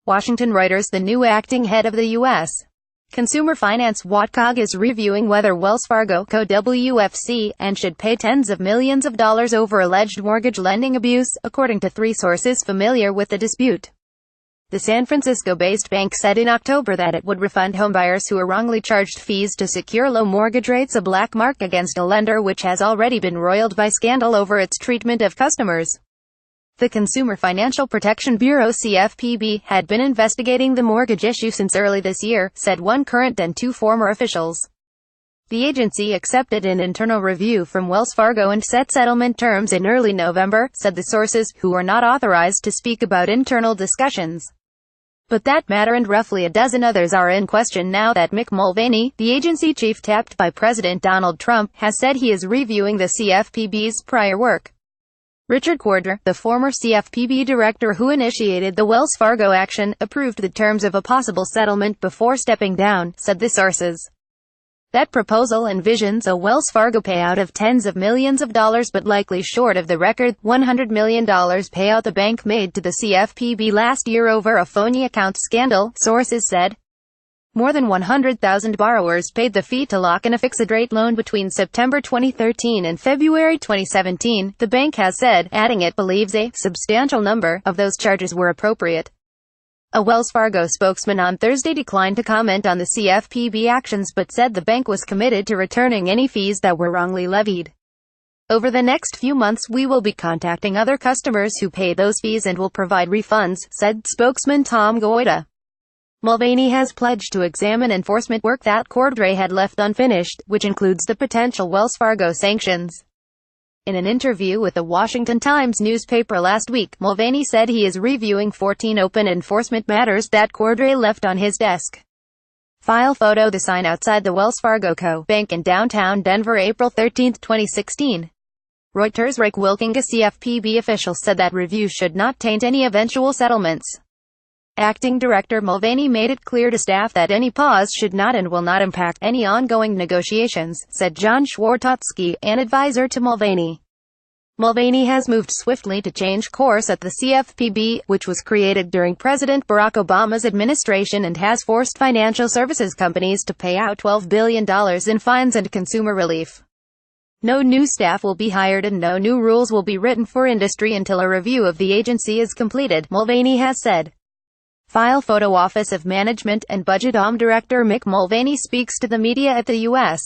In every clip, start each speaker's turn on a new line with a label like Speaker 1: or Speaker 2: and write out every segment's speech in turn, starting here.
Speaker 1: Washington Reuters. The new acting head of the U.S. Consumer Finance watcog is reviewing whether Wells Fargo Co WFC.N should pay tens of millions of dollars over alleged mortgage lending abuse, according to three sources familiar with the dispute. The San Francisco-based bank said in October that it would refund homebuyers who were wrongly charged fees to secure low mortgage rates, a black mark against a lender which has already been roiled by scandal over its treatment of customers. The Consumer Financial Protection Bureau (CFPB) had been investigating the mortgage issue since early this year, said one current and two former officials. The agency accepted an internal review from Wells Fargo and set settlement terms in early November, said the sources, who are not authorized to speak about internal discussions. But that matter and roughly a dozen others are in question now that Mick Mulvaney, the agency chief tapped by President Donald Trump, has said he is reviewing the CFPB's prior work. Richard Cordner, the former CFPB director who initiated the Wells Fargo action, approved the terms of a possible settlement before stepping down, said the sources. That proposal envisions a Wells Fargo payout of tens of millions of dollars, but likely short of the record $100 million payout the bank made to the CFPB last year over a phony account scandal, sources said. More than 100,000 borrowers paid the fee to lock in a fixed-rate loan between September 2013 and February 2017, the bank has said, adding it believes a substantial number of those charges were appropriate. A Wells Fargo spokesman on Thursday declined to comment on the CFPB actions but said the bank was committed to returning any fees that were wrongly levied. Over the next few months we will be contacting other customers who pay those fees and will provide refunds, said spokesman Tom Goita. Mulvaney has pledged to examine enforcement work that Cordray had left unfinished, which includes the potential Wells Fargo sanctions. In an interview with the Washington Times newspaper last week, Mulvaney said he is reviewing 14 open enforcement matters that Cordray left on his desk. File photo. The sign outside the Wells Fargo Co. Bank in downtown Denver, April 13, 2016. Reuters. Rick Wilking, a CFPB official, said that review should not taint any eventual settlements. Acting Director Mulvaney made it clear to staff that any pause should not and will not impact any ongoing negotiations, said John Schwartotsky, an advisor to Mulvaney. Mulvaney has moved swiftly to change course at the CFPB, which was created during President Barack Obama's administration and has forced financial services companies to pay out $12 billion in fines and consumer relief. No new staff will be hired and no new rules will be written for industry until a review of the agency is completed, Mulvaney has said. File photo. Office of Management and Budget Director Mick Mulvaney speaks to the media at the U.S.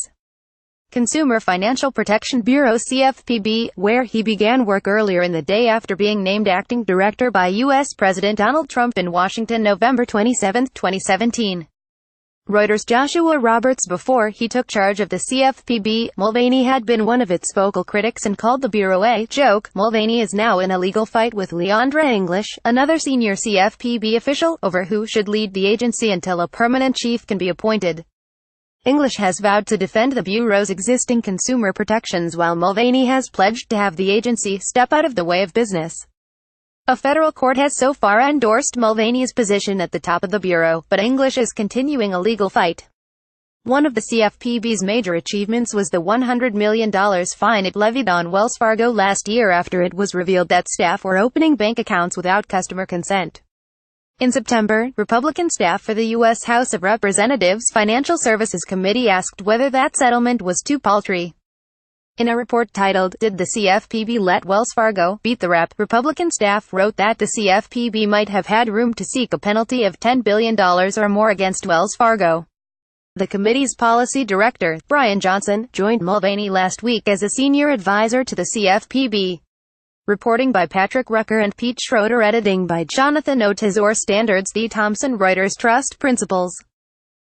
Speaker 1: Consumer Financial Protection Bureau (CFPB), where he began work earlier in the day after being named acting director by U.S. President Donald Trump in Washington November 27, 2017. Reuters. Joshua Roberts. Before he took charge of the CFPB, Mulvaney had been one of its vocal critics and called the Bureau a joke. Mulvaney is now in a legal fight with Leandra English, another senior CFPB official, over who should lead the agency until a permanent chief can be appointed. English has vowed to defend the Bureau's existing consumer protections while Mulvaney has pledged to have the agency step out of the way of business. A federal court has so far endorsed Mulvaney's position at the top of the Bureau, but English is continuing a legal fight. One of the CFPB's major achievements was the $100 million fine it levied on Wells Fargo last year after it was revealed that staff were opening bank accounts without customer consent. In September, Republican staff for the U.S. House of Representatives Financial Services Committee asked whether that settlement was too paltry. In a report titled, "Did the CFPB Let Wells Fargo Beat the Rap?" Republican staff wrote that the CFPB might have had room to seek a penalty of $10 billion or more against Wells Fargo. The committee's policy director, Brian Johnson, joined Mulvaney last week as a senior advisor to the CFPB. Reporting by Patrick Rucker and Pete Schroeder. Editing by Jonathan Otazor. Standards. D. Thomson. Reuters. Trust Principles.